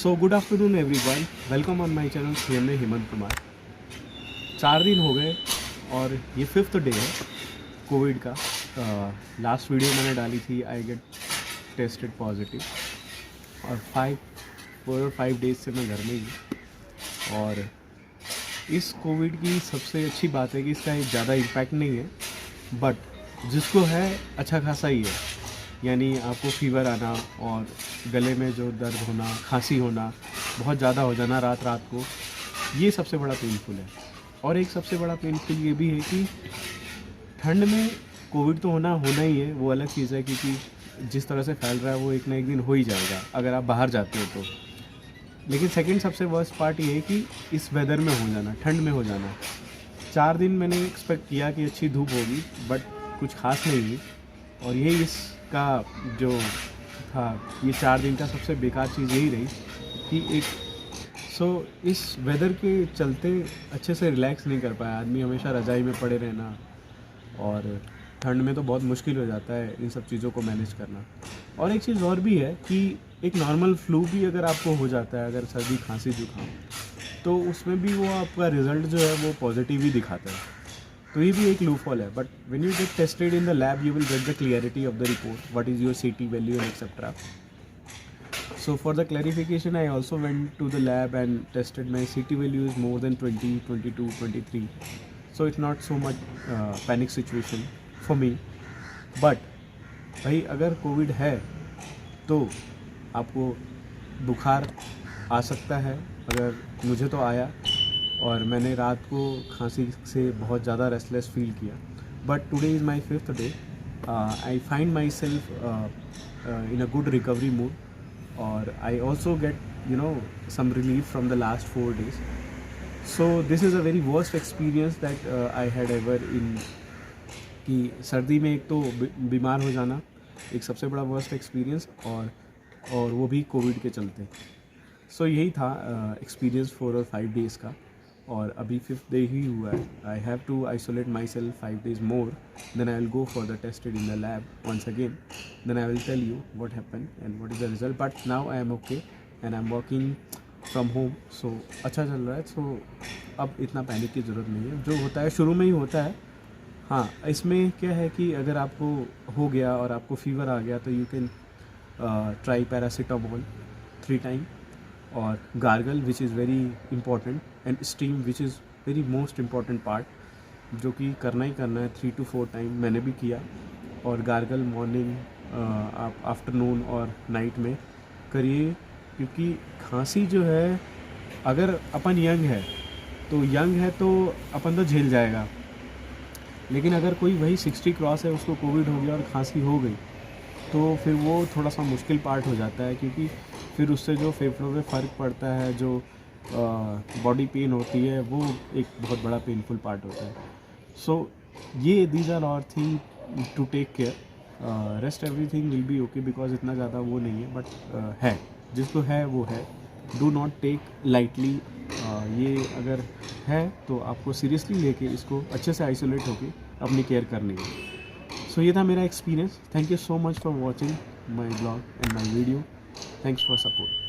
So good afternoon everyone, welcome on my channel CMA Hemant Kumar. 4 दिन हो गए और ये 5th डे है कोविड का। लास्ट वीडियो मैंने डाली थी आई गेट टेस्टेड पॉजिटिव और 4 और 5 डेज से मैं घर में ही हूँ। और इस कोविड की सबसे अच्छी बात है कि इसका एक ज़्यादा इम्पैक्ट नहीं है, बट जिसको है अच्छा खासा ही है। यानी आपको फीवर आना और गले में जो दर्द होना, खांसी होना, बहुत ज़्यादा हो जाना रात रात को, ये सबसे बड़ा पेनफुल है। और एक सबसे बड़ा पेनफुल ये भी है कि ठंड में कोविड तो होना ही है, वो अलग चीज़ है, क्योंकि जिस तरह से फैल रहा है वो एक ना एक दिन हो ही जाएगा अगर आप बाहर जाते हो तो। लेकिन सेकंड सबसे वर्स्ट पार्ट ये है कि इस वेदर में हो जाना, ठंड में हो जाना। 4 दिन मैंने एक्सपेक्ट किया कि अच्छी धूप होगी, बट कुछ खास नहीं हुई। और यही इसका जो था, ये 4 दिन का सबसे बेकार चीज़ यही रही कि इस वेदर के चलते अच्छे से रिलैक्स नहीं कर पाया आदमी। हमेशा रज़ाई में पड़े रहना, और ठंड में तो बहुत मुश्किल हो जाता है इन सब चीज़ों को मैनेज करना। और एक चीज़ और भी है कि एक नॉर्मल फ्लू भी अगर आपको हो जाता है, अगर सर्दी खांसी जुकाम, तो उसमें भी वो आपका रिज़ल्ट जो है वो पॉजिटिव ही दिखाता है। तो ये भी एक लूपहोल है। But when you get tested in the lab you will get the clarity of the report, what is your CT value and etcetera. So for the clarification, I also went to the lab and tested. My CT value is more than 20, 22, 23. So it's not so much panic situation for me. But भाई अगर Covid है तो आपको बुखार आ सकता है। अगर मुझे तो आया और मैंने रात को खांसी से बहुत ज़्यादा रेस्टलेस फील किया। But today is my 5th day. I find my self in a good recovery mood, और I also get some relief from the last 4 days. So this is a very worst experience that I had ever in कि सर्दी में एक तो बीमार हो जाना एक सबसे बड़ा वर्स्ट एक्सपीरियंस, और वो भी कोविड के चलते। सो यही था एक्सपीरियंस 4 और 5 डेज़ का, और अभी 5th डे ही हुआ है। I have to isolate myself 5 days more, then I will go for the tested in the lab once again, then I will tell you what happen and what is the result. But now I am okay and I am working from home, so अच्छा चल रहा है। सो अब इतना panic की ज़रूरत नहीं है, जो होता है शुरू में ही होता है। हाँ, इसमें क्या है कि अगर आपको हो गया और आपको फीवर आ गया तो you can try paracetamol 3 time, और gargle which is very important, and steam which is very most important part, जो कि करना ही करना है 3 to 4 टाइम। मैंने भी किया। और गार्गल मॉर्निंग, आप आफ्टरनून और नाइट में करिए, क्योंकि खांसी जो है, अगर अपन यंग है तो अपन तो झेल जाएगा। लेकिन अगर कोई वही 60 क्रॉस है, उसको कोविड हो गया और खांसी हो गई, तो फिर वो थोड़ा सा मुश्किल पार्ट हो जाता है, क्योंकि फिर उससे जो फेफड़ों में फ़र्क पड़ता है, जो बॉडी पेन होती है, वो एक बहुत बड़ा पेनफुल पार्ट होता है। सो ये these are our thing to take care. Rest everything will be okay, because इतना ज़्यादा वो नहीं है, बट है, जिसको है वो है। Do not take lightly. ये अगर है तो आपको सीरियसली लेके इसको अच्छे से आइसोलेट होके अपनी केयर करनी है। सो ये था मेरा experience. Thank you so much for watching my blog and my video. Thanks for support.